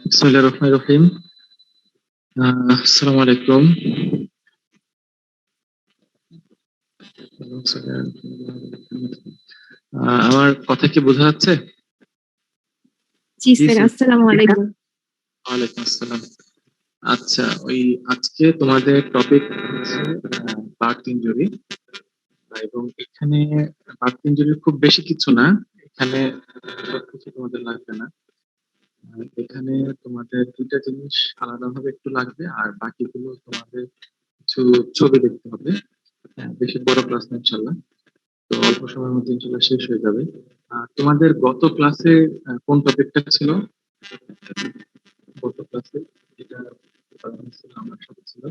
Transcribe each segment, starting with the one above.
বিসমিল্লাহির রহমানির রহিম। আসসালামু আলাইকুম। আমার কথা কি বোঝা যাচ্ছে? জি স্যার, আসসালামু আলাইকুম। ওয়ালাইকুম আসসালাম। আচ্ছা, আজকে তোমাদের টপিক হচ্ছে বার্থ ইনজুরি, এবং এখানে বার্থ ইনজুরি খুব বেশি কিছু না। এখানে সবকিছু তোমাদের লাগবে না। এখানে তোমাদের দুইটা জিনিস আলাদাভাবে একটু লাগবে, আর বাকিগুলো তোমাদের কিছু ছবি দেখতে হবে। বেশি বড় ক্লাস না ইনশাল্লাহ। তো অল্প সময়ের মধ্যে ইনশাল্লাহ শেষ হয়ে যাবে। তোমাদের গত ক্লাসে কোন টপিকটা ছিল? গত ক্লাসে যেটা করানো ছিল আমার সাথে ছিল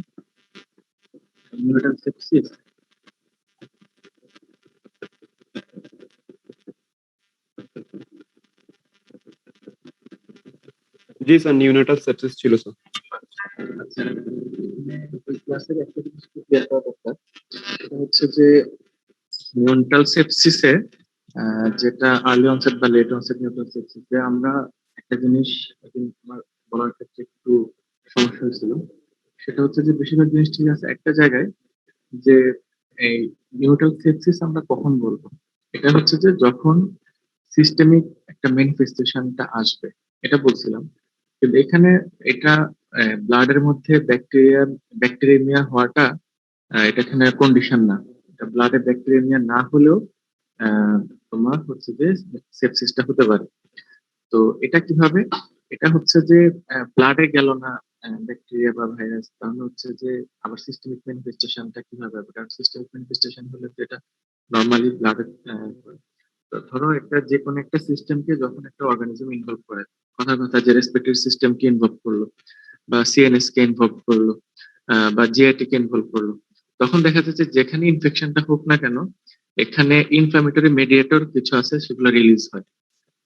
নিউটন সেপসিস। জি স্যার, নিউনেটাল সেপসিস ছিল স্যার। আচ্ছা, ওই ক্লাসের একটা জিনিস ক্লিয়ার করা দরকার। সেটা হচ্ছে যে নিউট্রাল সেপসিসে যেটা আর্লি অনসেট বা লেট অনসেট নিউট্রাল সেপসিসে আমরা একটা জিনিস আমার বলার ক্ষেত্রে একটু সমস্যা হয়েছিল। সেটা হচ্ছে যে বেশিরভাগ জিনিস ঠিক আছে একটা জায়গায়, যে এই নিউট্রাল সেপসিস আমরা কখন বলবো? এটা হচ্ছে যে যখন সিস্টেমিক একটা ম্যানিফেস্টেশনটা আসবে, এটা বলছিলাম। কিন্তু এখানে এটা ব্লাডের মধ্যে ব্যাকটেরিয়ামিয়া হওয়াটা এটা এখানে কন্ডিশন না। এটা ব্লাডে ব্যাকটেরিয়ামিয়া না হলেও তোমার হচ্ছে যে সেপসিসটা হতে পারে। তো এটা কিভাবে? এটা হচ্ছে যে ব্লাডে গেল না ব্যাকটেরিয়া বা ভাইরাস, তাহলে হচ্ছে যে আবার সিস্টেমিক ম্যানিফেস্টেশনটা কিভাবে হবে? কারণ সিস্টেমিক ম্যানিফেস্টেশন হলে যেটা নর্মালি ব্লাডে, ধরো একটা যে কোনো একটা সিস্টেমকে যখন একটা অর্গানিজম ইনভলভ করে, কথা কথা যে রেসপিরেটরি সিস্টেমকে ইনভলভ করলো, বা সিএনএস কে ইনভলভ করলো, বা জিআইটি কে ইনভলভ করলো, তখন দেখা যাচ্ছে যেখানে ইনফেকশনটা হোক না কেন, এখানে ইনফ্লামেটরি মেডিয়েটর কিছু আছে, সেগুলো রিলিজ হয়।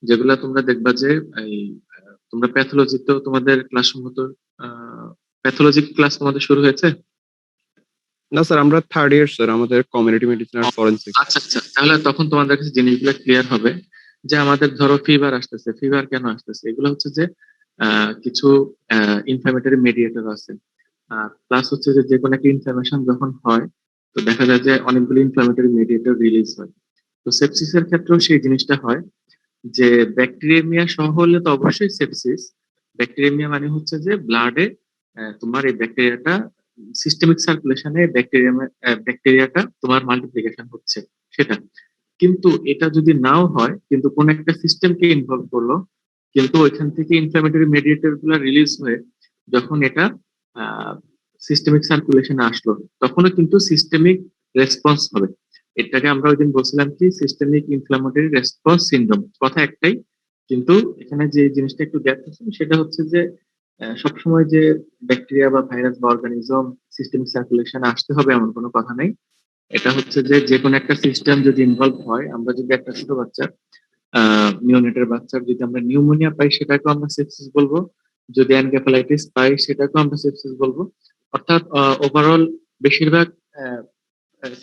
যেগুলা তোমরা দেখবা যে এই তোমরা প্যাথোলজিতেও তোমাদের ক্লাস সম্ভবত প্যাথোলজি ক্লাস তোমাদের শুরু হয়েছে? না স্যার, আমরা থার্ড ইয়ার স্যার, আমাদের কমিউনিটি মেডিসিন আর ফরেনসিক। আচ্ছা আচ্ছা, তাহলে তখন তোমাদের কাছে জিনিসগুলো ক্লিয়ার হবে। যে আমাদের ধরো ফিভার আসতেছে, ফিভার কেন আসতেছে? এগুলো হচ্ছে যে কিছু ইনফ্লামেটরি মেডিয়েটর আছে। প্লাস হচ্ছে যে যে কোনো একটা ইনফ্লামেশন যখন হয়, তো দেখা যায় যে অনেকগুলো ইনফ্লামেটরি মেডিয়েটর রিলিজ হয়। তো সেপসিসের ক্ষেত্রেও সেই জিনিসটা হয়, যে ব্যাকটেরিয়ামিয়া সহ হলে তো অবশ্যই সেপসিস। ব্যাকটেরিয়ামিয়া মানে হচ্ছে যে ব্লাডে তোমার এই ব্যাকটেরিয়াটা সিস্টেমিক সার্কুলেশনে ব্যাকটেরিয়াটা তোমার মাল্টিপ্লিকেশন হচ্ছে, সেটা। কিন্তু এটা যদি নাও হয়, কিন্তু কোন একটা সিস্টেমকে ইনভলভ করলো, কিন্তু ওইখান থেকে ইনফ্লামেটরি মেডিয়েটর গুলো রিলিজ হয়ে যখন এটা সিস্টেমিক সার্কুলেশনে আসলো, তখনও কিন্তু সিস্টেমিক রেসপন্স হবে। এটাকে আমরা ওই দিন বলছিলাম কি, সিস্টেমিক ইনফ্লামেটরি রেসপন্স সিনড্রোম। কথা একটাই, কিন্তু এখানে যে জিনিসটা একটু গ্যাপ আছে সেটা হচ্ছে যে সবসময় যে ব্যাকটেরিয়া বা ভাইরাস বা অর্গানিজম সিস্টেমিক সার্কুলেশনে আসতে হবে এমন কোনো কথা নেই। এটা হচ্ছে যে যে কোনো একটা সিস্টেম যদি ইনভলভ হয়, আমরা যদি একটা ছোট বাচ্চা নিওনেটের বাচ্চার যদি আমরা নিউমোনিয়া পাই, সেটাকেও আমরা সেপসিস বলবো। যদি এনকেফালাইটিস পাই, সেটাকেও আমরা সেপসিস বলবো। অর্থাৎ ওভারঅল বেশিরভাগ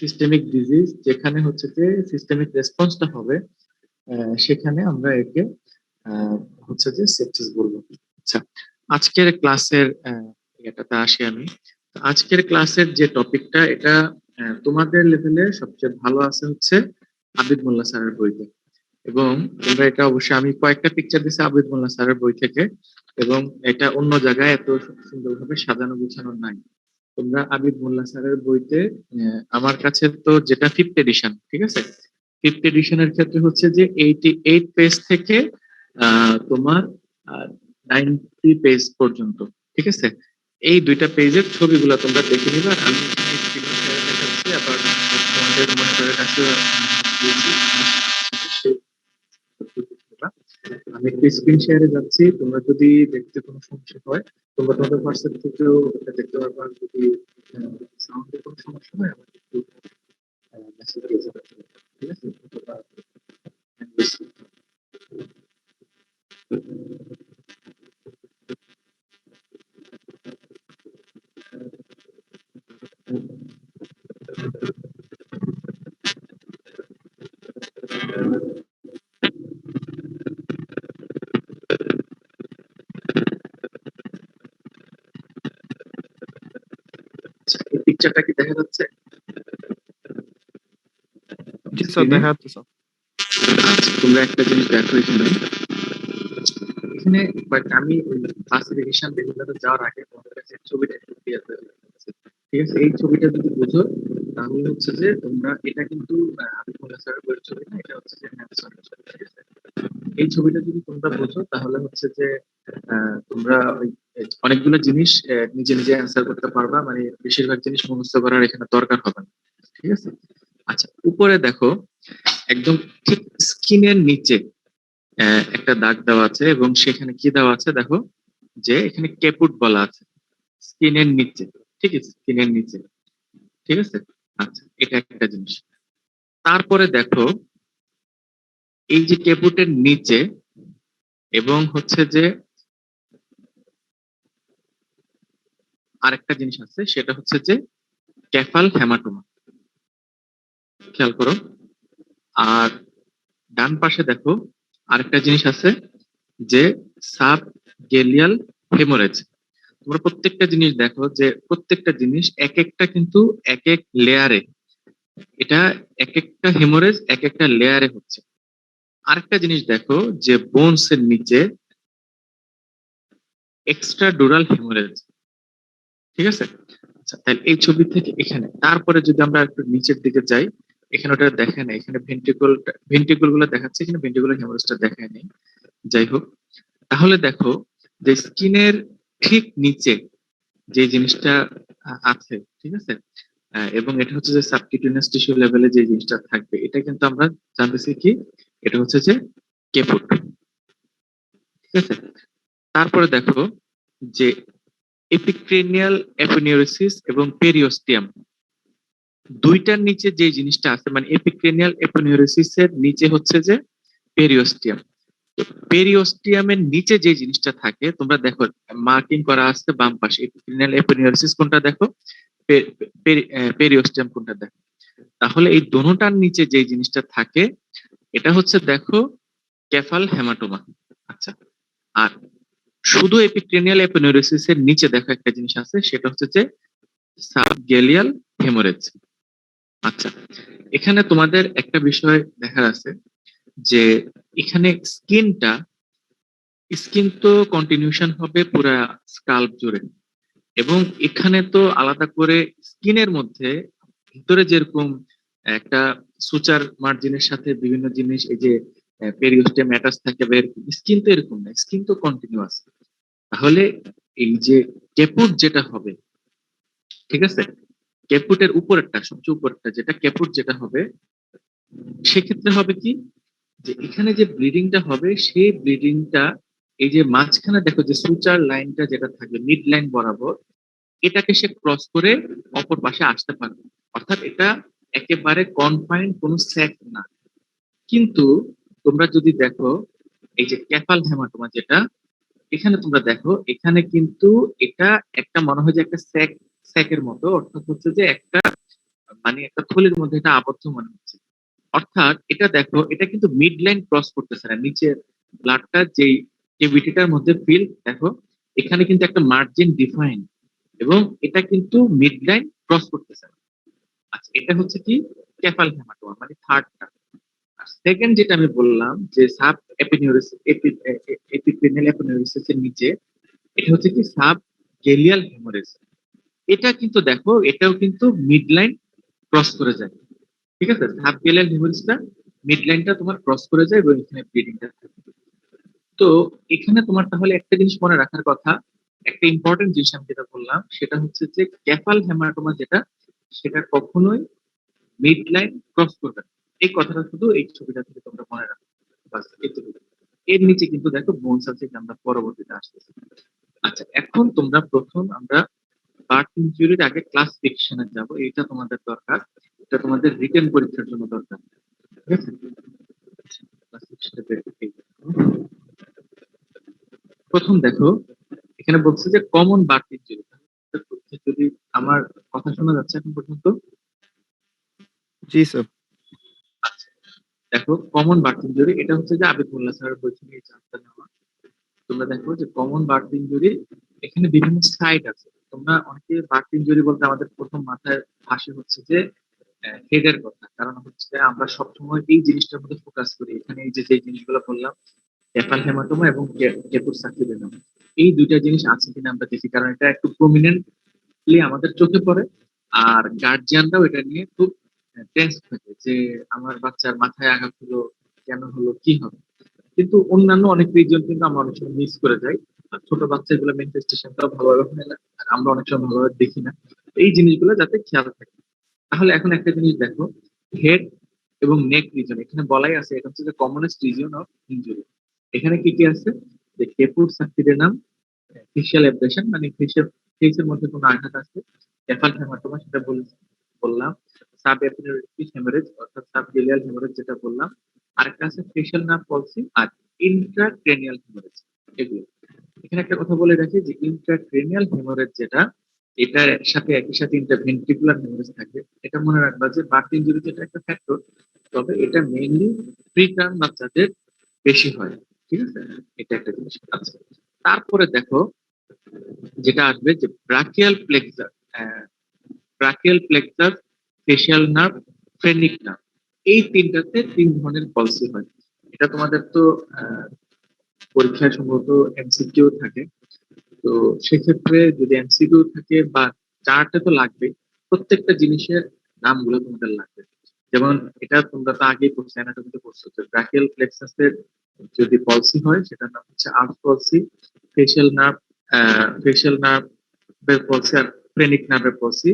সিস্টেমিক ডিজিজ যেখানে হচ্ছে যে সিস্টেমিক রেসপন্সটা হবে, সেখানে আমরা একে আহ, হচ্ছে যে সেপসিস বলবো। আচ্ছা, আজকের ক্লাসের এটাতে আসি আমি। আজকের ক্লাসের যে টপিকটা, এটা তোমাদের লেভেলে সবচেয়ে ভালো আছে হচ্ছে আবিদ মোল্লা স্যারের বইতে। এবং তোমরা এটা অবশ্যই, আমি কয়েকটা পিকচার দিচ্ছি আবিদ মোল্লা স্যারের বই থেকে, এবং এটা অন্য জায়গায় এত সুন্দরভাবে সাজানো গুছানো নাই। তোমরা আবিদ মোল্লা স্যারের বইতে, আমার কাছে তো যেটা ফিফথ এডিশন, ঠিক আছে, ফিফথ এডিশনের ক্ষেত্রে হচ্ছে যে 88 পেজ থেকে তোমার 90 পেজ পর্যন্ত, ঠিক আছে। এই দুইটা পেজের ছবিগুলো তোমরা দেখে নিবা। আর আমি এখানে স্ক্রিন শেয়ার দেখাচ্ছি, আবার তোমাদের মনিটরের কাছে দিয়েছি, সেই পদ্ধতি দিবা। আমি একটু স্ক্রিন শেয়ারে যাচ্ছি, তোমরা যদি দেখতে কোনো সমস্যা হয় তোমরা তোমাদের হোয়াটসঅ্যাপ থেকেও এটা দেখতে পারবা। আর যদি সাউন্ডের কোনো সমস্যা হয় আমাকে একটু মেসেজ দিয়ে যাবে, ঠিক আছে। অথবা এই পিকচারটা কি দেখা যাচ্ছে জি স্যার, স্ক্রিনে? দেখা যাচ্ছে স্যার। আচ্ছা, তোমরা একটা জিনিস দেখো এখানে, এখানে বাট আমি ওই ফার্স্ট এডিশন রেগুলারে যাওয়ার আগে তোমাদের কাছে ছবিটা একটু ক্লিয়ার করে দিতে চাচ্ছি। ঠিক আছে, এই ছবিটা যদি বুঝো তাহলে হচ্ছে যে তোমরা, এটা কিন্তু আমি বলে স্যার বইয়ের ছবি না, এটা হচ্ছে যে ন্যাপসনের ছবি, ঠিক আছে। এই ছবিটা যদি তোমরা বুঝো তাহলে হচ্ছে যে তোমরা ওই অনেকগুলো জিনিস নিজে নিজে অ্যান্সার করতে পারবা, মানে বেশিরভাগ জিনিস মুখস্থ করার এখানে দরকার হবে না, ঠিক আছে। আচ্ছা, উপরে দেখো একদম ঠিক স্কিনের নিচে একটা দাগ দেওয়া আছে, এবং সেখানে কি দেওয়া আছে দেখো, যে এখানে ক্যাপুট বলা আছে স্কিনের নিচে, ঠিক আছে, স্কিনের নিচে, ঠিক আছে। আচ্ছা, এটা একটা জিনিস। তারপরে দেখো এই যে ক্যাপুটের নিচে, এবং হচ্ছে যে আরেকটা জিনিস আছে, সেটা হচ্ছে যে ক্যাফাল হেমাটোমা, খেয়াল করো। আর ডান পাশে দেখো আরেকটা জিনিস আছে, যে সাব গেলিয়াল হেমোরেজ। তোমরা প্রত্যেকটা জিনিস দেখো, যে প্রত্যেকটা জিনিস এক একটা কিন্তু এক এক লেয়ারে, এটা এক একটা হেমোরেজ এক একটা লেয়ারে হচ্ছে। আরেকটা জিনিস দেখো, যে বোনস এর নিচে এক্সট্রা ডুরাল হেমোরেজ, ঠিক আছে। আচ্ছা, তাহলে এই ছবি থেকে এখানে, তারপরে যদি আমরা একটু নিচের দিকে যাই, এখানে ওটা দেখে না, এখানে ভেন্ট্রিকল গুলো দেখাচ্ছে, এখানে ভেন্ট্রিকুলার হেমোরেজটা দেখায় নেই। যাই হোক, তাহলে দেখো যে স্কিনের ঠিক নিচে যে জিনিসটা আছে, ঠিক আছে, এবং এটা হচ্ছে যে সাবকিউটেনিয়াস টিস্যু লেভেলে যে জিনিসটা থাকবে, এটা কিন্তু আমরা জানতেছি কি, এটা হচ্ছে যে কেপুট, ঠিক আছে। তারপরে দেখো যে এপিক্রেনিয়াল অ্যাপোনিউরোসিস এবং পেরিওস্টিয়াম, দুইটার নিচে যে জিনিসটা আছে, মানে এপিক্রেনিয়াল অ্যাপোনিউরোসিস এর নিচে হচ্ছে যে পেরিওস্টিয়াম। পেরিওস্টিয়ামের নিচে যে জিনিসটা থাকে তোমরা দেখো মার্কিং করা আছে বাম পাশে, এপিক্রেনিয়াল অ্যাপোনিউরোসিস কোনটা দেখো, পেরিওস্টিয়াম কোনটা দেখো। তাহলে এই দোনোটার নিচে যে জিনিসটা থাকে এটা হচ্ছে দেখো ক্যাফাল হেমাটোমা। আচ্ছা, আর শুধু এপিক্রেনিয়াল অ্যাপোনিউরোসিস এর নিচে দেখো একটা জিনিস আছে, সেটা হচ্ছে যে সাবগেলিয়াল হেমোরেজ। আচ্ছা, এখানে তোমাদের একটা বিষয় দেখার আছে, যে এখানে স্কিন তো কন্টিনিউশন হবে পুরা স্কাল্প জুড়ে, এবং এখানে তো আলাদা করে স্কিনের মধ্যে ভিতরে যেরকম একটা সুচার মার্জিনের সাথে বিভিন্ন জিনিস, এই যে পেরিওস্টেম অ্যাটাচ থাকে, স্কিন তো এরকম না, স্কিন তো কন্টিনিউয়াস। তাহলে এই যে ক্যাপুট যেটা হবে, ঠিক আছে, ক্যাপুটের উপরেরটা, সবচেয়ে উপরেরটা যেটা ক্যাপুট যেটা হবে, সেক্ষেত্রে হবে কি, যে এখানে যে ব্লিডিংটা হবে সেই ব্লিডিংটা এই যে মাঝখানে দেখো যে সুচার লাইনটা যেটা থাকবে মিড লাইন বরাবর, এটাকে সে ক্রস করে অপর পাশে আসতে পারবে। অর্থাৎ এটা একেবারে কনফাইন্ড কোনো স্যাক না। কিন্তু তোমরা যদি দেখো এই যে ক্যাফাল হেমাটোমা যেটা, এখানে তোমরা দেখো এখানে কিন্তু এটা একটা মনে হয় যে একটা স্যাকের মতো, অর্থাৎ হচ্ছে যে একটা, মানে একটা থলির মধ্যে এটা আবদ্ধ মনে হচ্ছে। অর্থাৎ এটা দেখো, এটা কিন্তু মিড লাইন ক্রস করতেছে না, নিচের ব্লাডটা যেই কেভিটিটার মধ্যে ফিল দেখো, এখানে কিন্তু একটা মার্জিন ডিফাইন, এবং এটা কিন্তু মিড লাইন ক্রস করতেছে না। আচ্ছা, এটা হচ্ছে কি ক্যাফাল হেমাটোমা, মানে থার্ডটা। সেকেন্ড যেটা আমি বললাম যে সাব এপিনিউরিসিস এপিক্রিনিয়াল এপিনিউরিসিসের নিচে এটা হচ্ছে কি সাব গেলিয়াল হেমোরেজ। এটা কিন্তু দেখো এটাও কিন্তু মিড লাইন ক্রস করে যায়। ঠিক আছে, সাব গেলিয়াল হেমোরেজটা মিড লাইনটা তোমার ক্রস করে যায় এবং এখানে ব্লিডিংটা থাকে। তো এখানে তোমার তাহলে একটা জিনিস মনে রাখার কথা, একটা ইম্পর্টেন্ট জিনিস আমি যেটা বললাম সেটা হচ্ছে যে ক্যাফাল হেমাটোমা যেটা, সেটা কখনোই মিড লাইন ক্রস করবে না। এই কথাটা শুধু এই ছবিটা থেকে তোমরা মনে রাখো, বাস এটুকু। এর নিচে কিন্তু দেখো বোনস আছে, যেটা আমরা পরবর্তীতে আসতেছি। আচ্ছা, এখন তোমরা প্রথম আমরা বার্থ ইনজুরির আগে ক্লাসিফিকেশনে যাব, এটা তোমাদের দরকার, এটা তোমাদের রিটেন পরীক্ষার জন্য দরকার। ঠিক আছে, classification এর এই। প্রথম দেখো এখানে বলছে যে কমন বার্থ ইনজুরি। যদি আমার কথা শোনা যাচ্ছে এখন পর্যন্ত? জি স্যার। আচ্ছা, দেখো কমন বার্থ ইনজুরি এটা হচ্ছে যে আবিদুল্লাহ স্যারের বই থেকে এই চান্সটা নেওয়া। তোমরা দেখো যে কমন বার্থ ইনজুরি এখানে বিভিন্ন সাইট আছে। তোমরা অনেকে বার্থ ইনজুরি বলতে আমাদের প্রথম মাথায় আসে হচ্ছে যে হেডের কথা, কারণ হচ্ছে আমরা সবসময় এই জিনিসটার মধ্যে ফোকাস করি। এখানে এই যে যে জিনিসগুলো বললাম, ক্যাপাল হেমাটোমা এবং কেপুর সার্কিলেনম, এই দুইটা জিনিস আছে কিনা আমরা দেখি, কারণ এটা একটু প্রমিনেন্টলি আমাদের চোখে পড়ে। আর গার্জিয়ানরাও এটা নিয়ে খুব টেন্স থাকে যে আমার বাচ্চার মাথায় আঘাত হলো, কেন হলো, কি হবে। কিন্তু অন্যান্য অনেক রিজন কিন্তু আমরা অনেক সময় মিস করে যাই। আর ছোট বাচ্চাগুলো ম্যানিফেস্টেশনটাও ভালোভাবে হয় না, আর আমরা অনেক সময় ভালোভাবে দেখি না। এই জিনিসগুলো যাতে খেয়াল থাকে। তাহলে এখন একটা জিনিস দেখো, হেড এবং নেক রিজন এখানে বলাই আছে, এটা হচ্ছে কমনেস্ট রিজন অফ ইনজুরি। এখানে কি কি আছে, যে কেপুর সার্কিডেনাম, ফেশিয়াল অ্যাব্রেশন মানে ফেসের মধ্যে কোনো আঘাত আছে, ক্যাফাল হেমাটোমা সেটা বললাম, সাব এপিডার্মিস হেমারেজ অর্থাৎ সাব গেলিয়াল হেমারেজ যেটা বললাম, আরেকটা আছে ফেশিয়াল নার্ভ পলসি আর ইন্ট্রাক্রেনিয়াল হেমারেজ। এগুলো এখানে একটা কথা বলে রাখি যে ইন্ট্রাক্রেনিয়াল হেমারেজ যেটা, এটার সাথে একই সাথে ইন্টারভেন্ট্রিকুলার হেমারেজ থাকে। এটা মনে রাখবা যে বার্থ ইনজুরি যেটা একটা ফ্যাক্টর, তবে এটা মেইনলি প্রিটার্ম বাচ্চাদের বেশি হয়। ঠিক আছে, এটা একটা জিনিস। আচ্ছা, তারপরে দেখো যেটা আসবে যে brachial plexus, brachial plexus, facial nerve, phrenic nerve, এই তিনটাতে তিন ধরনের পলসি হয়। এটা তোমাদের তো পরীক্ষায় সম্ভবত এমসিকিউ থাকে। তো সেক্ষেত্রে যদি এমসিকিউ থাকে বা চার্টে তো লাগবে, প্রত্যেকটা জিনিসের নামগুলো তোমাদের লাগবে। যেমন এটা তোমরা তো আগেই পড়ছো, অ্যানাটমিতে পড়ছো যে ব্রাকিয়াল প্লেক্সাসের যদি পলসি হয় সেটার নাম হচ্ছে আর্চ পলসি, ফেশিয়াল নার্ভ, ফেশিয়াল নার্ভের পলসি আর ফ্রেনিক নার্ভের পলসি,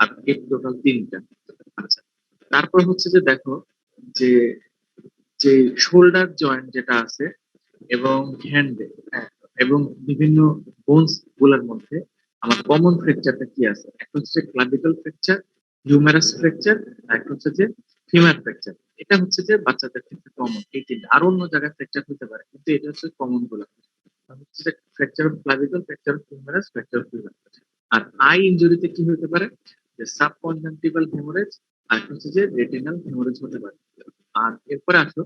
আর এই টোটাল তিনটা। আচ্ছা, তারপর হচ্ছে যে দেখো যে যে শোল্ডার জয়েন্ট যেটা আছে এবং হ্যান্ডে, এবং বিভিন্ন বোনস গুলোর মধ্যে আমার কমন ফ্র্যাকচারটা কি আছে, একটা হচ্ছে ক্লাভিকল ফ্র্যাকচার, হিউমেরাস ফ্র্যাকচার, আর একটা হচ্ছে যে ফিমার ফ্র্যাকচার। এটা হচ্ছে যে বাচ্চাদের ক্ষেত্রে কমন। এই তিনটা আর অন্য জায়গায় ফ্র্যাকচার হতে পারে, কিন্তু এটা হচ্ছে কমন গুলো। হচ্ছে যে fracture of clavicle, fracture of humerus, fracture of femur. আর আই ইনজুরিতে কি হতে পারে, যে সাবকনজাংটিভাল হেমোরেজ, আর একটা হচ্ছে যে রেটিনাল হেমোরেজ হতে পারে। আর এরপরে আসো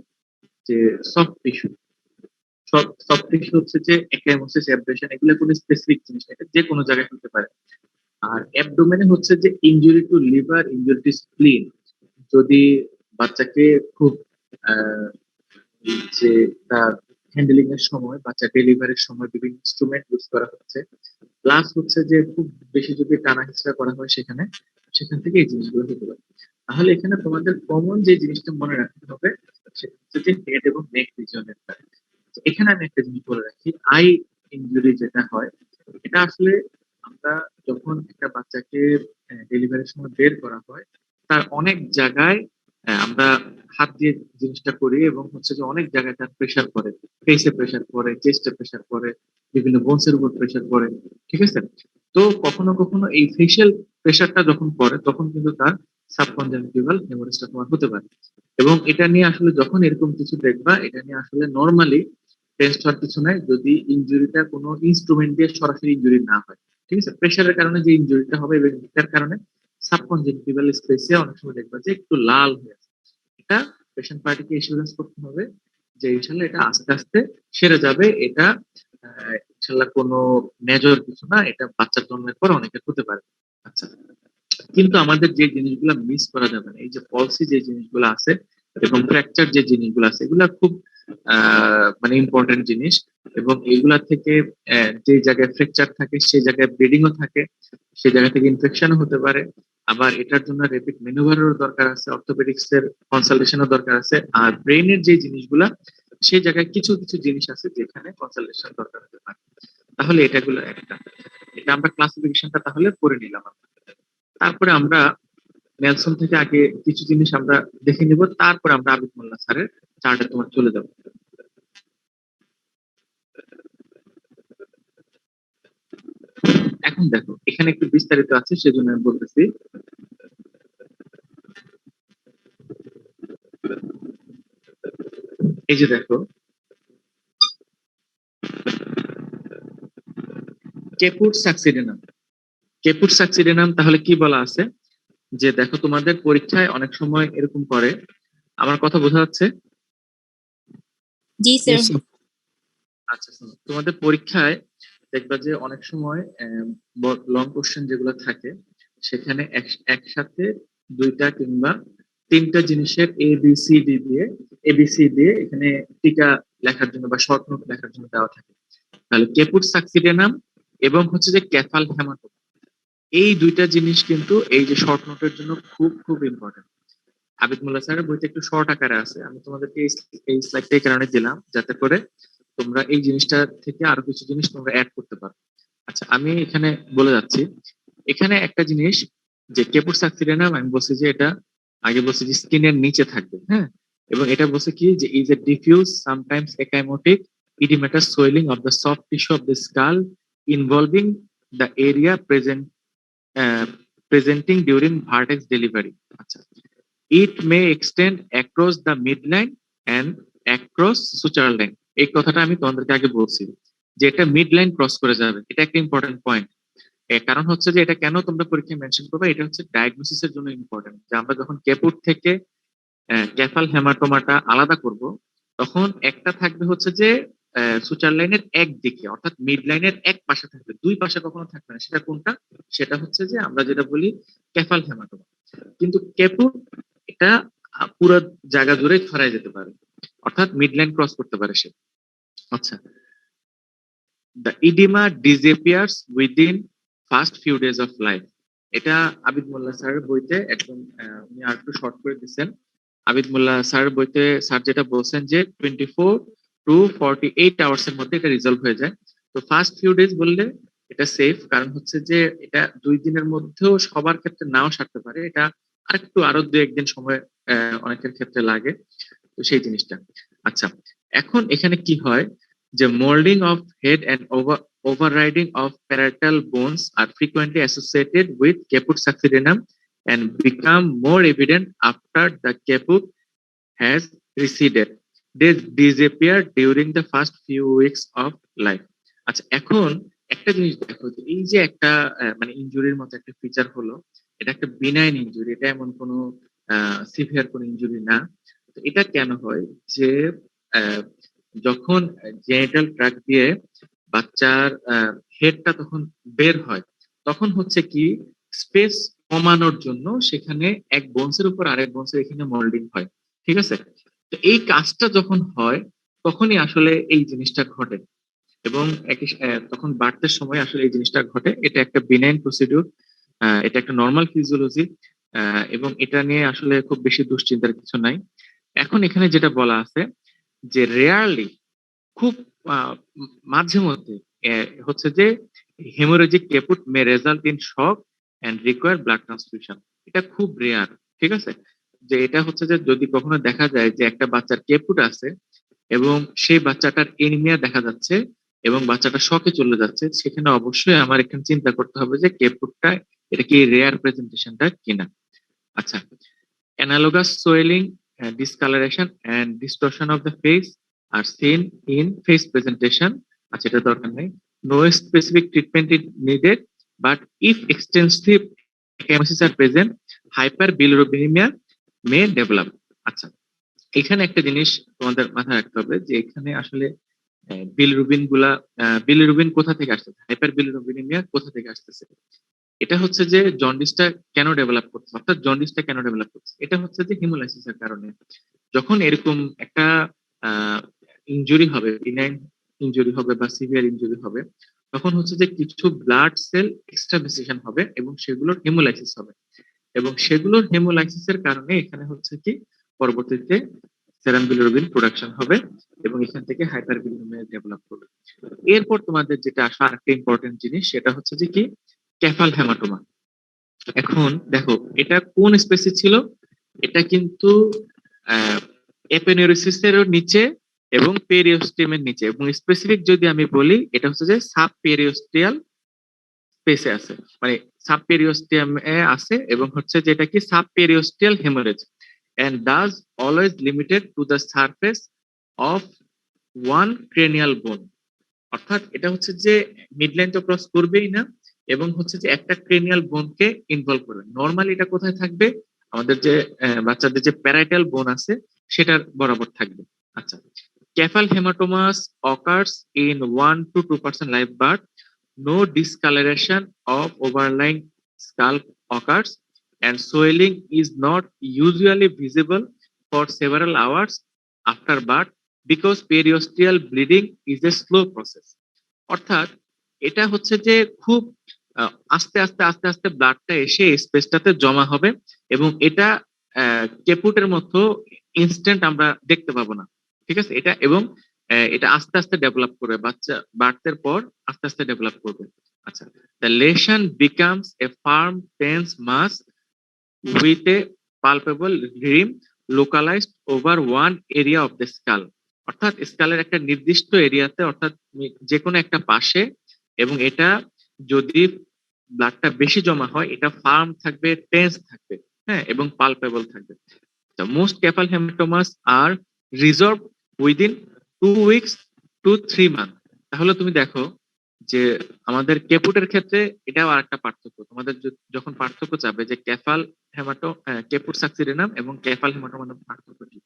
যে সফট টিস্যু। সফট টিস্যু হচ্ছে যে এক্সাইমোসিস, অ্যাব্রেশন, এগুলো কোনো স্পেসিফিক জিনিস না, এটা যে কোনো জায়গায় হতে পারে। আর অ্যাবডোমেনে হচ্ছে যে injury to liver, injury to spleen, যদি বাচ্চাকে খুব আহ, যে তার হ্যান্ডলিং এর সময়, বাচ্চা ডেলিভারির সময় বিভিন্ন ইনস্ট্রুমেন্ট ইউজ করা হচ্ছে, প্লাস হচ্ছে যে খুব বেশি যদি টানা হেঁচড়া করা হয় সেখানে, সেখান থেকে এই জিনিসগুলো হতে পারে। তাহলে এখানে তোমাদের কমন যে জিনিসটা মনে রাখতে হবে সেটা হচ্ছে যে হেড এবং নেক রিজনের। এখানে আমি একটা জিনিস বলে রাখি, আই ইনজুরি যেটা হয়, এটা আসলে আমরা যখন একটা বাচ্চাকে ডেলিভারির সময় বের করা হয়, তার অনেক জায়গায় আমরা হাত দিয়ে জিনিসটা করি এবং হচ্ছে যে অনেক জায়গায় তার প্রেশার পড়ে, ফেসে প্রেশার পড়ে, চেস্টে প্রেশার পড়ে, বিভিন্ন বোনসের উপর প্রেশার পড়ে। ঠিক আছে, তো কখনো কখনো এই ফেশিয়াল প্রেশারটা যখন পড়ে তখন কিন্তু তার সাবকনজাংটিভাল হেমোরেজটা তোমার হতে পারে। এবং এটা নিয়ে আসলে যখন এরকম কিছু দেখবা, এটা নিয়ে আসলে নর্মালি টেস্ট হওয়ার কিছু নাই, যদি ইনজুরিটা কোনো ইনস্ট্রুমেন্ট দিয়ে সরাসরি ইনজুরি না হয়। ঠিক আছে, প্রেশারের কারণে যে ইনজুরিটা হবে এবং এটার কারণে সাবকনজেক্টিভাল স্পেসে অনেক সময় দেখবা যে একটু লাল হয়ে আছে, এটা পেশেন্ট পার্টিকে ইন্স্যুরেন্স করতে হবে যে ইনশাল্লাহ এটা আস্তে আস্তে সেরে যাবে। এটা ইনশাল্লাহ কোনো মেজর কিছু না, এটা বাচ্চার জন্মের পর অনেকের হতে পারে। আচ্ছা, কিন্তু আমাদের যে জিনিসগুলো মিস করা যাবে না, এই যে পলিসি যে জিনিসগুলো আছে, এবং ফ্র্যাকচার যে জিনিসগুলো আছে এগুলা খুব মানে ইম্পর্টেন্ট জিনিস। এবং এগুলা থেকে যে জায়গায় ফ্র্যাকচার থাকে সেই জায়গায় ব্লিডিংও থাকে, সেই জায়গা থেকে ইনফেকশনও হতে পারে। আবার এটার জন্য র্যাপিড ম্যানুভারেরও দরকার আছে, অর্থোপেডিক্স এর কনসালটেশনও দরকার আছে। আর ব্রেইনের যে জিনিসগুলা সেই জায়গায় কিছু কিছু জিনিস আছে যেখানে কনসালটেশন দরকার হতে পারে। তাহলে এটাগুলো একটা, এটা আমরা ক্লাসিফিকেশনটা তাহলে করে নিলাম। তারপরে আমরা নেলসন থেকে আগে কিছু জিনিস আমরা দেখে নিব, তারপরে আমরা আবিদ মোল্লা স্যারের চার্টে তোমার চলে যাব। এখন দেখো এখানে একটু বিস্তারিত আছে সেজন্য আমি বলতেছি। এই যে দেখো কেপুট সাকসিডেনাম, কেপুট সাকসিডেনাম তাহলে কি বলা আছে যে দেখো তোমাদের পরীক্ষায় অনেক সময় এরকম করে, আমার কথা বোঝা যাচ্ছে? জি স্যার। Yes, sir. আচ্ছা শোনো, তোমাদের পরীক্ষায় দেখবা যে অনেক সময় লং কোশ্চেন যেগুলো থাকে সেখানে একসাথে দুইটা কিংবা তিনটা জিনিসের এবিসি দিয়ে এখানে টিকা লেখার জন্য বা শর্ট নোট লেখার জন্য দেওয়া থাকে। তাহলে কেপুট সাকসিডেনাম এবং হচ্ছে যে ক্যাফাল হেমাটোমা, এই দুইটা জিনিস কিন্তু এই যে শর্ট নোটের জন্য খুব খুব ইম্পর্টেন্ট। আবিদ মোল্লা স্যারের বইতে একটু শর্ট আকারে আছে, আমি তোমাদেরকে এই স্লাইডটা এই কারণে দিলাম যাতে করে তোমরা এই জিনিসটা থেকে আরো কিছু জিনিস তোমরা অ্যাড করতে পারো। আচ্ছা আমি এখানে বলে যাচ্ছি, এখানে একটা জিনিস যে কেপুট সাকসিডেনাম আমি বলছি যে এটা আগে বলছি যে স্কিনের নিচে থাকবে, হ্যাঁ। এবং এটা বলছে কি যে is a diffuse sometimes ecchymotic oedematous swelling of the soft tissue of the scalp involving the area presenting during vertex delivery. আচ্ছা, it may extend across the midline and across suture line. এই কথাটা আমি তোমাদেরকে আগে বলছি যে এটা mid line cross করে যাবে, এটা একটা ইম্পর্টেন্ট পয়েন্ট। কারণ হচ্ছে যে এটা কেন তোমরা পরীক্ষায় মেনশন করবে, এটা হচ্ছে ডায়াগনোসিস এর জন্য ইম্পর্টেন্ট। যে আমরা যখন কেপুট থেকে ক্যাফাল হেমাটোমাটা আলাদা করব তখন একটা থাকবে হচ্ছে যে সুচার লাইনের একদিকে অর্থাৎ মিড লাইনের এক পাশে থাকবে, দুই পাশে কখনো থাকবে না। সেটা কোনটা? সেটা হচ্ছে যে আমরা যেটা বলি ক্যাফাল হেমাটোমা। কিন্তু কেপুট এটা পুরো জায়গা জুড়ে ছড়াই যেতে পারে, অর্থাৎ মিড লাইন ক্রস করতে পারে সে। আচ্ছা, the edema disappears within first few days of life. এটা আবিদ মোল্লা স্যারের বইতে একদম উনি আর একটু শর্ট করে দিচ্ছেন। আবিদ মোল্লা স্যারের বইতে স্যার যেটা বলছেন যে 24 to 48 আওয়ার্স এর মধ্যে এটা রিজলভ হয়ে যায়। তো ফার্স্ট ফিউ ডেজ বললে এটা সেফ, কারণ হচ্ছে যে এটা 2 দিনের মধ্যেও সবার ক্ষেত্রে নাও সারতে পারে, এটা আরো 2-1 দিন সময় অনেকের ক্ষেত্রে লাগে। তো সেই জিনিসটা। আচ্ছা, এখন এখানে কি হয় যে moulding of head and overriding of parietal bones আর frequently associated with caput succedaneum and become more evident after the caput has receded. They disappear during the first few weeks of life. আচ্ছা, এখন একটা জিনিস দেখো যে এই যে একটা মানে ইনজুরির মতো একটা ফিচার হলো, এটা একটা বিনাইন ইনজুরি, এটা এমন কোনো সিভিয়ার কোনো ইনজুরি না। তো এটা কেন হয় যে আহ, যখন জেনিটাল ট্র্যাক্ট দিয়ে বাচ্চার হেডটা তখন বের হয়, তখন হচ্ছে কি স্পেস কমানোর জন্য সেখানে এক বোনসের উপর আরেক বোনসের এখানে মোল্ডিং হয়, ঠিক আছে? তো এই কাজটা যখন হয় তখনই আসলে এই জিনিসটা ঘটে। এবং তখন বার্থের সময় আসলে এই জিনিসটা ঘটে। এটা একটা বিনাইন প্রসিডিউর, এটা একটা নর্মাল ফিজিওলজি, এবং এটা নিয়ে আসলে খুব বেশি দুশ্চিন্তার কিছু নাই। এখন এখানে যেটা বলা আছে যে রেয়ারলি, খুব মাঝে মধ্যে হচ্ছে যে haemorrhagic caput may result in shock and require blood transfusion. এটা খুব রেয়ার, ঠিক আছে? যে এটা হচ্ছে যে যদি কখনো দেখা যায় যে একটা বাচ্চার ক্যাপুট আছে এবং সেই বাচ্চাটার এনিমিয়া দেখা যাচ্ছে এবং বাচ্চাটা শকে চলে যাচ্ছে, সেখানে অবশ্যই আমার এখানে চিন্তা করতে হবে যে ক্যাপুটটা এটা কি রেয়ার প্রেজেন্টেশনটা কিনা। আচ্ছা, analogous swelling, discoloration and distortion of the face are seen in face presentation. আচ্ছা, এটা দরকার নেই। No specific treatment is needed, but if extensive ecchymosis are present, hyperbilirubinemia may develop. আচ্ছা, এখানে একটা জিনিস তোমাদের মাথায় রাখতে হবে যে এখানে আসলে বিলিরুবিন কোথা থেকে আসতেছে, হাইপার বিলিরুবিনিমিয়া কোথা থেকে আসতেছে। এটা হচ্ছে যে জন্ডিসটা কেন ডেভেলপ করছে, অর্থাৎ জন্ডিসটা কেন ডেভেলপ করছে, এটা হচ্ছে যে হিমোলাইসিসের কারণে। যখন এরকম একটা ইনজুরি হবে, বিনাইন ইনজুরি হবে বা সিভিয়ার ইনজুরি হবে, তখন হচ্ছে যে কিছু ব্লাড সেল এক্সট্রাভেসেশন হবে এবং সেগুলোর হেমোলাইসিস হবে, এবং সেগুলোর হেমোলাইসিসের কারণে এখানে হচ্ছে কি পরবর্তীতে সেরাম বিলিরুবিন প্রোডাকশন হবে এবং এখান থেকে হাইপারবিলিরুবিন ডেভেলপ করবে। এরপর তোমাদের যেটা আসা আরেকটা ইম্পর্টেন্ট জিনিস, সেটা হচ্ছে যে কি ক্যাফাল হেমাটোমা। এখন দেখো এটা কোন স্পেসি ছিল, এটা কিন্তু এপেনেউরিসিসেরও নিচে এবং পেরিওস্টিয়ামের নিচে, এবং স্পেসিফিক যদি আমি বলি এটা হচ্ছে যে সাব পেরিওস্টিয়াল স্পেসে আছে, মানে সাব পেরিওস্টিয়ামে আছে, এবং হচ্ছে যেটা কি sub periosteal haemorrhage and thus always limited to the surface of one cranial bone। অর্থাৎ এটা হচ্ছে যে মিডলাইন তো ক্রস করবেই না, এবং হচ্ছে যে একটা ক্রেনিয়াল বোনকে ইনভলভ করবে। নর্মালি এটা কোথায় থাকবে, আমাদের যে বাচ্চাদের যে প্যারাইটাল বোন আছে সেটার বরাবর থাকবে। আচ্ছা, ক্যাফাল haematomas occurs in 1 to 2% live birth. No discoloration of overlying skull occurs, and swelling is not usually visible for several hours after birth because periosteal bleeding is a slow process। অর্থাৎ এটা হচ্ছে যে খুব আস্তে আস্তে আস্তে আস্তে ব্লাডটা এসে স্পেসটাতে জমা হবে, এবং এটা কেপুটের মতো ইনস্ট্যান্ট আমরা দেখতে পাবো না, ঠিক আছে এটা, এবং এটা আস্তে আস্তে ডেভেলপ করবে, বাচ্চা বাড়তের পর আস্তে আস্তে ডেভেলপ করবে। আচ্ছা, the lesion becomes a firm tense mass with a palpable rim localized over one area of the skull। অর্থাৎ স্কালের একটা নির্দিষ্ট এরিয়াতে, অর্থাৎ যে কোনো একটা পাশে, এবং এটা যদি ব্লাডটা বেশি জমা হয় এটা ফার্ম থাকবে, টেন্স থাকবে, হ্যাঁ, এবং পালপেবল থাকবে। The most capal hematomas are resolved within 2 weeks to 3 months। তাহলে তুমি দেখো যে আমাদের কেপুটের ক্ষেত্রে এটাও আরেকটা পার্থক্য, তোমাদের যখন পার্থক্য চাবে যে ক্যাফাল হেমাটো কেপুট সাক্সিডেনাম এবং ক্যাফাল হেমাটোমার পার্থক্য কি,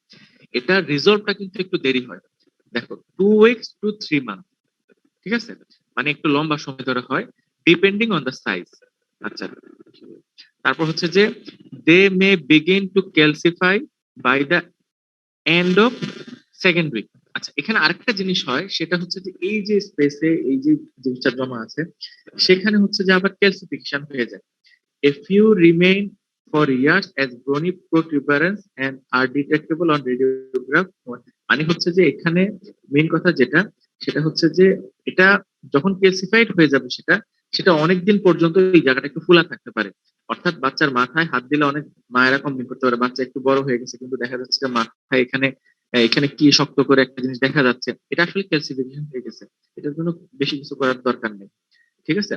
এটা রিজলভটা কিন্তু একটু দেরি হয়। দেখো 2 weeks to 3 months, ঠিক আছে, মানে একটু লম্বা সময় ধরে হয়, ডিপেন্ডিং অন দ্য সাইজ। আচ্ছা, তারপর হচ্ছে যে they may begin to calcify by the end of second week. আচ্ছা, এখানে আরেকটা জিনিস হয়, সেটা হচ্ছে যে এই যে স্পেসে এই যে জিনিসটা জমা আছে সেখানে হচ্ছে যে আবার ক্যালসিফিকেশন হয়ে যায়। A few remain for years as bony protuberance and are detectable on radiograph. মানে হচ্ছে যে এখানে মেইন কথা যেটা, সেটা হচ্ছে যে এটা যখন ক্যালসিফাইড হয়ে যাবে সেটা সেটা অনেকদিন পর্যন্ত এই জায়গাটা একটু ফোলা থাকতে পারে। অর্থাৎ বাচ্চার মাথায় হাত দিলে অনেক মায়েরা কমপ্লেন করতে পারে বাচ্চা একটু বড় হয়ে গেছে, কিন্তু দেখা যাচ্ছে যে মাথায় এখানে এখানে কি শক্ত করে একটা জিনিস দেখা যাচ্ছে, এটা আসলে ক্যালসিফিকেশন হয়ে গেছে, এটার জন্য বেশি কিছু করার দরকার নেই, ঠিক আছে।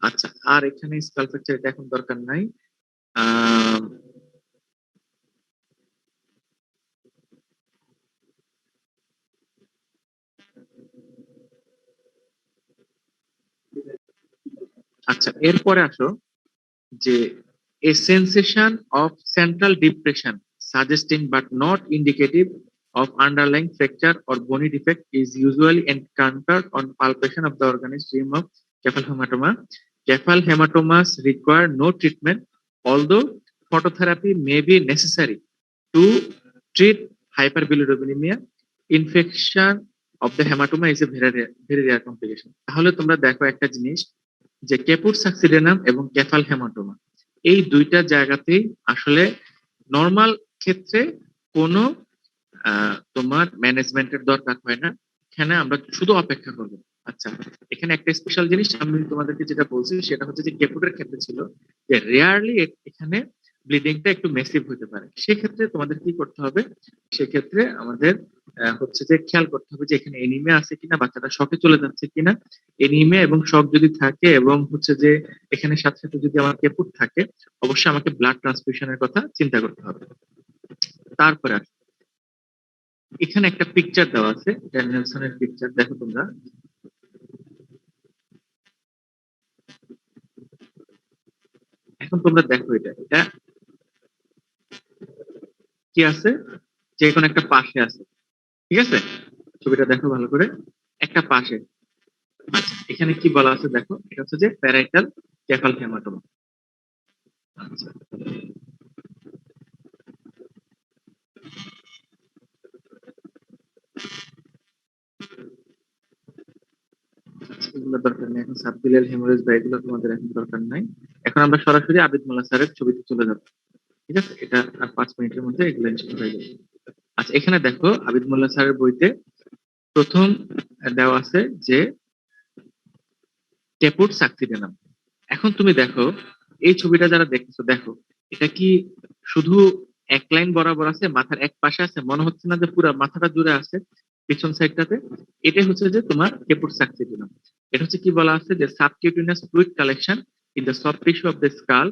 আচ্ছা, আর এখানে স্কাল ফ্র্যাকচার এটা এখন দরকার নাই। আহ আচ্ছা, এরপরে আসো যে a sensation of central depression suggesting but not indicative of underlying fracture or bony defect is usually encountered on palpation of the organized rim of Kaplan hematoma. Kaplan hematomas require no treatment, although phototherapy may be necessary to treat hyperbilirubinemia. Infection of the hematoma is a very rare complication। তাহলে তোমরা দেখো একটা জিনিস, যে কেপুট সাক্সিডেনাম এবং ক্যাফাল haematoma এই দুইটা জায়গাতেই আসলে নর্মাল ক্ষেত্রে কোনো তোমার ম্যানেজমেন্টের দরকার হয় না, এখানে আমরা শুধু অপেক্ষা করবো। আচ্ছা, এখানে একটা স্পেশাল জিনিস আমি তোমাদেরকে যেটা বলছি সেটা হচ্ছে যে কেপুটের ক্ষেত্রে ছিল যে রেয়ারলি এখানে ব্লিডিংটা একটু মেসিভ হতে পারে, সেক্ষেত্রে তোমাদের কি করতে হবে, সেক্ষেত্রে আমাদের হচ্ছে যে খেয়াল করতে হবে যে এখানে এনিমিয়া আছে কিনা, বাচ্চাটা শকে চলে যাচ্ছে কিনা। এনিমিয়া এবং শক যদি থাকে এবং হচ্ছে যে এখানে সাথে সাথে যদি আমার কেপুট থাকে, অবশ্যই আমাকে ব্লাড ট্রান্সফিউশনের কথা চিন্তা করতে হবে। তারপরে এখানে একটা পিকচার দেওয়া আছে, নেলসনের পিকচার দেখো তোমরা। এখন তোমরা দেখো এটা এটা কি আছে, যে কোনো একটা পাশে আছে, ঠিক আছে, ছবিটা দেখো ভালো করে, একটা পাশে। আচ্ছা, এখানে কি বলা আছে দেখো, এটা হচ্ছে যে প্যারাইটাল ক্যাফাল হেমাটোমা। আচ্ছা, এগুলো দরকার নেই এখন, সাবক্লিনিয়াল হেমোরেজ বা এগুলো তোমাদের এখন দরকার নাই। এখন আমরা সরাসরি আবিদ মোল্লা স্যারের ছবিতে চলে যাব, ঠিক আছে? এটা আর 5 মিনিটের মধ্যে এগুলো ইনশাল্লাহ হয়ে যাবে। আচ্ছা এখানে দেখো আবিদ মোল্লা স্যারের বইতে প্রথম দেওয়া আছে যে টেপুট সাকসিডেনাম। এখন তুমি দেখো এই ছবিটা যারা দেখতেছো, দেখো এটা কি শুধু এক লাইন বরাবর আছে, মাথার এক পাশে আছে? মনে হচ্ছে না যে পুরো মাথাটা জুড়ে আছে পিছন সাইডটাতে? এটাই হচ্ছে যে তোমার টেপুট সাকসিডেনাম। এটা হচ্ছে কি বলা আছে যে subcutaneous fluid collection in the soft tissue of the skull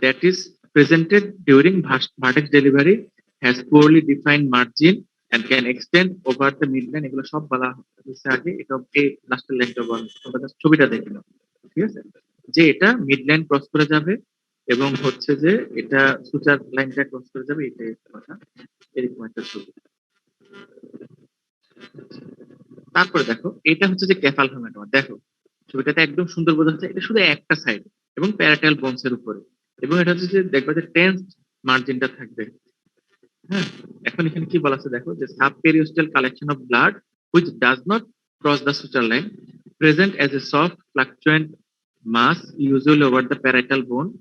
that is presented during vertex delivery, has poorly defined margin and can extend over the midline। এগুলো সব বলা হচ্ছে আগে, এটা এই লাস্টের লাইনটা বলা, তোমরা just ছবিটা দেখে নাও, ঠিক আছে? যে এটা মিড লাইন ক্রস করে যাবে এবং হচ্ছে যে এটা সুচার লাইনটা ক্রস করে যাবে, এটাই একটা কথা। এরকম একটা ছবি। তারপরে দেখো এটা হচ্ছে যে ক্যাফাল হেমাটোমা। দেখো ছবিটাতে একদম সুন্দর বোঝা যাচ্ছে, এটা শুধু একটা সাইড এবং প্যারাটাল বোনসের উপরে, এবং এটা হচ্ছে যে দেখবা যে টেন্স মার্জিনটা থাকবে। হ্যাঁ, এখন এখানে কি বলা আছে দেখো, যে subperiosteal collection of blood which does not cross the suture line, present as a soft fluctuant mass usually over the parietal bone।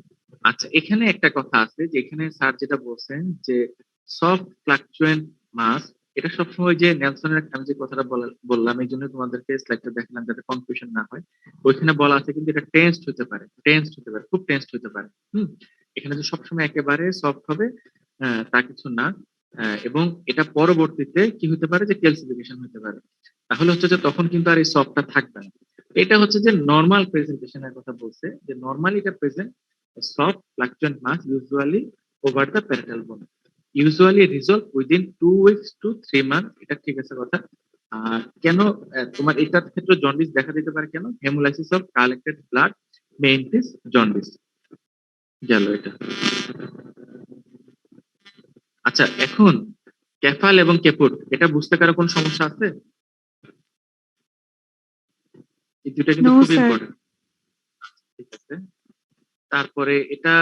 আচ্ছা এখানে একটা কথা আছে যে এখানে স্যার যেটা বলছেন যে সফট ফ্লাকচুয়েন্ট মাস, এটা সবসময় যে নেলসনের আমি যে কথাটা বললাম এই জন্য তোমাদেরকে স্লাইডটা দেখালাম যাতে কনফিউশন না হয়। ওইখানে বলা আছে কিন্তু এটা টেন্সড হতে পারে, টেন্সড হতে পারে, খুব টেন্সড হতে পারে। এখানে যে সবসময় একেবারে সফট হবে তা কিছু না। এবং এটা পরবর্তীতে কি হতে পারে যে ক্যালসিফিকেশন হতে পারে। তাহলে হচ্ছে যে তখন কিন্তু আর এই সফটটা থাকবে না। এটা হচ্ছে যে নর্মাল প্রেজেন্টেশনের কথা বলছে, যে নর্মালি এটা present soft fluctuant mass usually over the parietal bone, usually resolve within 2 weeks to 3 months। এটা ঠিক আছে কথা। কেন তোমার এটার ক্ষেত্রে জন্ডিস দেখা দিতে পারে কেন? Hemolysis of collected blood may increase jaundice. গেল এটা। আচ্ছা এখন ক্যাফাল এবং কেপুট এটা বুঝতে কারো কোনো সমস্যা আছে? এই দুটো কিন্তু নো খুব স্যার। ইম্পর্টেন্ট, ঠিক আছে? তারপরে এটা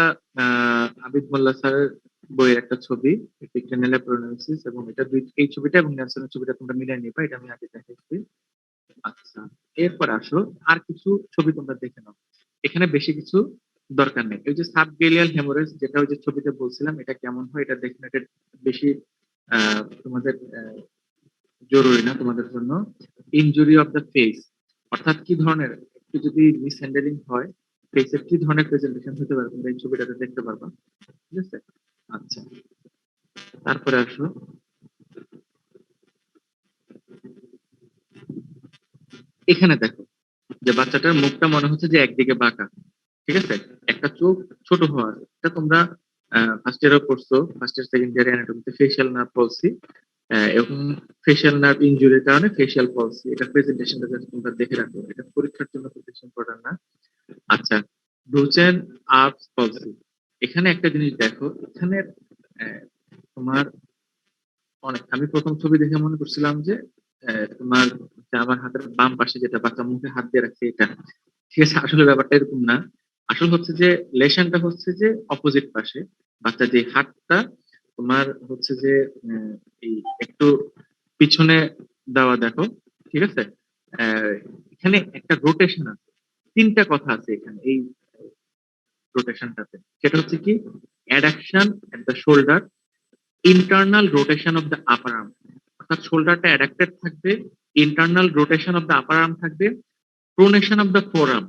আবিদ মোল্লা স্যারের বইয়ের একটা ছবি, এপিক্টেনেলা প্রোনোসিস, এবং এটা এই ছবিটা এবং নেলসনের ছবিটা তোমরা মিলিয়ে নিবা, এটা আমি আগে দেখাচ্ছি। আচ্ছা এরপর আসো আর কিছু ছবি তোমরা দেখে নাও, এখানে বেশি কিছু দরকার নেই। ওই যে সাবগেলিয়াল হেমোরেজ যেটা ওই যে ছবিতে বলছিলাম, এটা কেমন হয় এটা দেখে এটা বেশি তোমাদের জরুরি না তোমাদের জন্য। ইনজুরি অফ দ্য ফেস, অর্থাৎ কি ধরনের একটু যদি মিসহ্যান্ডেলিং হয় ফেসের কি ধরনের প্রেজেন্টেশন হতে পারে তোমরা এই ছবিটাতে দেখতে পারবা, ঠিক আছে? আচ্ছা তারপরে আসো এখানে দেখো যে বাচ্চাটার মুখটা মনে হচ্ছে যে একদিকে বাঁকা, ঠিক আছে? একটা চোখ ছোট হওয়ার, এটা তোমরা ফার্স্ট ইয়ারও পড়ছো, ফার্স্ট ইয়ার সেকেন্ড ইয়ার অ্যানাটমিতে ফেশিয়াল নার্ভ পলসি, এবং ফেশিয়াল নার্ভ ইনজুরির কারণে ফেশিয়াল পলসি, এটা প্রেজেন্টেশনটা জাস্ট তোমরা দেখে রাখো, এটা পরীক্ষার জন্য খুব বেশি ইম্পর্টেন্ট না। আচ্ছা ব্রুচেন আর্পস পলসি, এখানে একটা জিনিস দেখো, এখানে আহ, তোমার অনেক, আমি প্রথম ছবি দেখে মনে করছিলাম যে তোমার যে আমার হাতের বাম পাশে যেটা বাচ্চা মুখে হাত দিয়ে রাখছে এটা, ঠিক আছে? আসলে ব্যাপারটা এরকম না। আসল হচ্ছে যে লেশনটা হচ্ছে যে অপোজিট পাশে, বাচ্চা যে হাতটা তোমার হচ্ছে যে আহ, এই একটু পিছনে দেওয়া দেখো, ঠিক আছে? আহ, এখানে একটা রোটেশন আছে, তিনটা কথা আছে এখানে এই রোটেশনটাতে। সেটা হচ্ছে কি adduction at the shoulder, internal rotation of the upper arm, অর্থাৎ শোল্ডারটা অ্যাডাক্টেড থাকবে, internal rotation of the upper arm থাকবে, pronation of the forearm,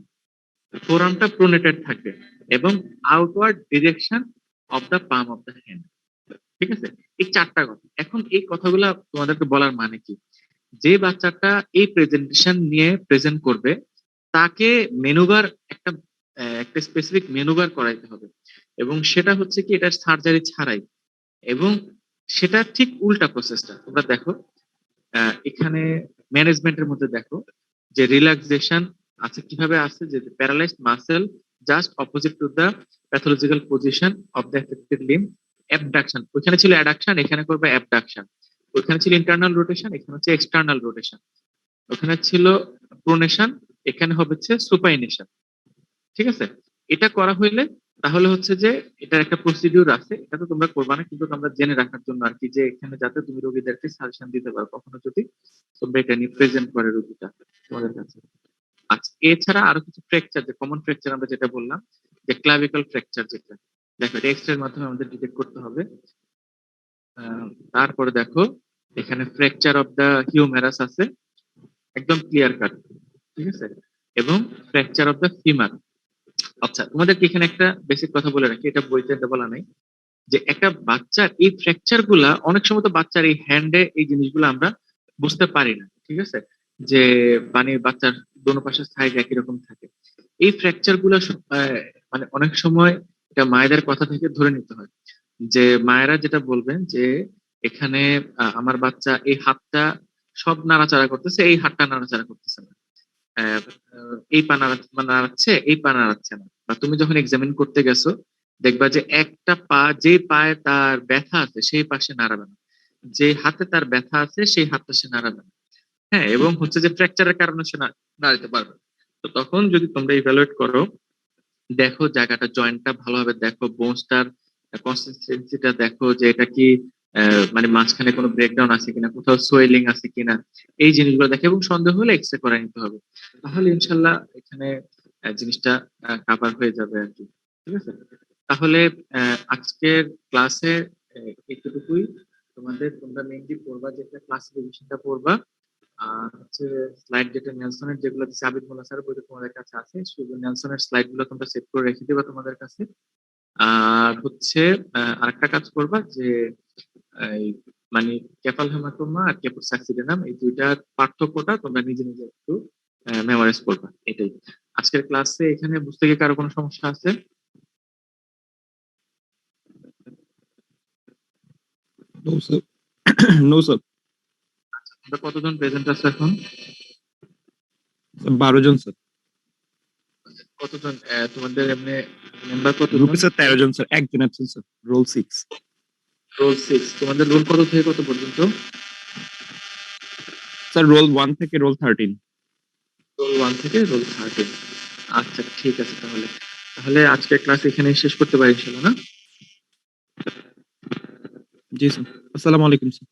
ফোর আর্মটা প্রোনেটেড থাকবে, এবং outward direction of the palm of the hand, ঠিক আছে? এই চারটা কথা। এখন এই কথাগুলো তোমাদেরকে বলার মানে কি, যে বাচ্চাটা এই প্রেজেন্টেশন নিয়ে প্রেজেন্ট করবে তাকে মেনুবার একটা স্পেসিফিক মেনুবার করাইতে হবে, এবং সেটা হচ্ছে কি এটা সার্জারি ছাড়াই, এবং সেটা ঠিক উল্টা প্রসেসটা তোমরা দেখো এখানে ম্যানেজমেন্টের মধ্যে দেখো যে রিল্যাক্সেশন আছে, কিভাবে আছে যে paralysed muscle just opposite to the pathological position of the affected limb, abduction, ওইখানে ছিল অ্যাডাকশন, এখানে করবে অ্যাবডাকশন, ওইখানে ছিল ইন্টারনাল রোটেশন, এখানে হচ্ছে এক্সটার্নাল রোটেশন, ওখানে ছিল প্রোনেশন, এখানে হবে হচ্ছে সুপাইনেশন, ঠিক আছে? এটা করা হইলে তাহলে হচ্ছে যে এটার একটা প্রসিডিউর আছে, এটা তো তোমরা করবা না, কিন্তু তোমরা জেনে রাখার জন্য আর কি, যে এখানে যাতে তুমি রোগীদেরকে সাজেশন দিতে পারো কখনো যদি তোমরা এটা নিয়ে প্রেজেন্ট করে রোগীটা তোমাদের কাছে। আচ্ছা, এছাড়া আরো কিছু ফ্র্যাকচার, যে কমন ফ্র্যাকচার আমরা যেটা বললাম, যে ক্লাভিকল ফ্র্যাকচার, যেটা দেখো এটা এক্সরের মাধ্যমে আমাদের ডিটেক্ট করতে হবে। আহ, তারপরে দেখো এখানে ফ্র্যাকচার অফ দা হিউমেরাস আছে, একদম ক্লিয়ার কাট, ঠিক আছে, এবং ফ্র্যাকচার অফ দা ফিমার। আচ্ছা, তোমাদেরকে এখানে একটা বেসিক কথা বলে রাখি, এটা বইতে বলা নাই, যে একটা বাচ্চার এই ফ্র্যাকচার গুলা অনেক সময় তো বাচ্চার এই হ্যান্ডে এই জিনিসগুলো আমরা বুঝতে পারি না, ঠিক আছে, যে মানে বাচ্চার দোনো পাশের সাইড একই রকম থাকে। এই ফ্র্যাকচার গুলা মানে অনেক সময় এটা মায়েদের কথা থেকে ধরে নিতে হয়, যে মায়েরা যেটা বলবেন যে এখানে আমার বাচ্চা এই হাতটা সব নাড়াচাড়া করতেছে, এই হাতটা নাড়াচাড়া করতেছে না, আহ, এই পা নাড়াচ্ছে, এই পা নাড়াচ্ছে না। বা তুমি যখন এক্সামিন করতে গেছো দেখবা যে একটা পা, যে পায়ে তার ব্যথা আছে সেই পাশে নাড়াবে না, যে হাতে তার ব্যথা আছে সেই হাতটা সে নাড়াবে না। হ্যাঁ, এবং হচ্ছে যে ফ্র্যাকচারের কারণে সে নাড়াতে পারবে না। তো তখন যদি তোমরা ইভ্যালুয়েট করো, দেখো জায়গাটা, জয়েন্টটা ভালোভাবে দেখো, বোনসটার কনসিস্টেন্সিটা দেখো, যে এটা কি মানে মাঝখানে কোনো ব্রেকডাউন আছে কিনা, কোথাও সোয়েলিং আছে কিনা, এই জিনিসগুলো দেখে, এবং সন্দেহ হলে এক্সরে করে নিতে হবে। তাহলে ইনশাল্লাহ এখানে জিনিসটা কাভার হয়ে যাবে আর কি, ঠিক আছে। তাহলে আজকের ক্লাসে এতটুকুই। তোমরা মেইনলি পড়বা, যেটা ক্লাস রিভিশনটা পড়বা, আর হচ্ছে স্লাইড যেটা নেলসনের যেগুলো দিচ্ছে, আবিদ মোল্লা স্যার বইটা তোমাদের কাছে আছে, শুধু নেলসনের স্লাইড গুলো তোমরা সেভ করে রেখে দিবা তোমাদের কাছে। আর হচ্ছে আরেকটা কাজ করবা, যে এই মানে কেফাল হেমাটোমা আর কেপুস সাক্সিডেনাম, এই দুইটার পার্থক্যটা তোমরা নিজে নিজে একটু মেমোরাইজ করবা, এটাই। আজকের ক্লাসে এখানে বুঝতে গিয়ে কারো কোনো সমস্যা আছে? No sir. No sir. তোমরা কতজন প্রেজেন্ট আছো এখন? 12 জন স্যার। কতজন তোমাদের এমনি মেম্বার কতজন? গ্রুপে স্যার 13 জন স্যার, একজন অ্যাবসেন্ট স্যার, রোল 6। রোল 6। তোমাদের রোল কত থেকে কত পর্যন্ত? স্যার রোল 1 থেকে রোল 13। রোল 1 থেকে রোল 13। আচ্ছা, ঠিক আছে, তাহলে তাহলে আজকের ক্লাস এখানেই শেষ করতে পারি ইনশাআল্লাহ, না? জি স্যার। আসসালামু আলাইকুম স্যার।